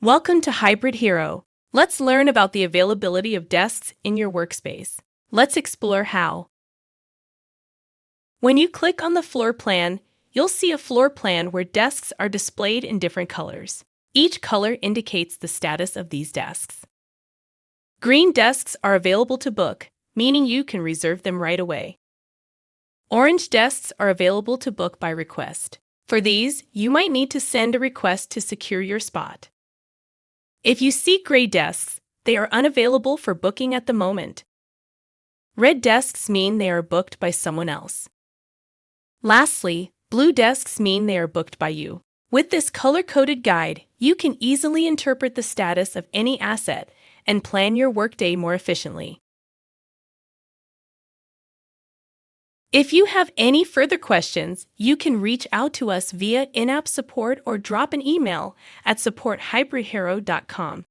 Welcome to HybridHero. Let's learn about the availability of desks in your workspace. Let's explore how. When you click on the floor plan, you'll see a floor plan where desks are displayed in different colors. Each color indicates the status of these desks. Green desks are available to book, meaning you can reserve them right away. Orange desks are available to book by request. For these, you might need to send a request to secure your spot. If you see gray desks, they are unavailable for booking at the moment. Red desks mean they are booked by someone else. Lastly, blue desks mean they are booked by you. With this color-coded guide, you can easily interpret the status of any asset and plan your workday more efficiently. If you have any further questions, you can reach out to us via in-app support or drop an email at support@hybridhero.com.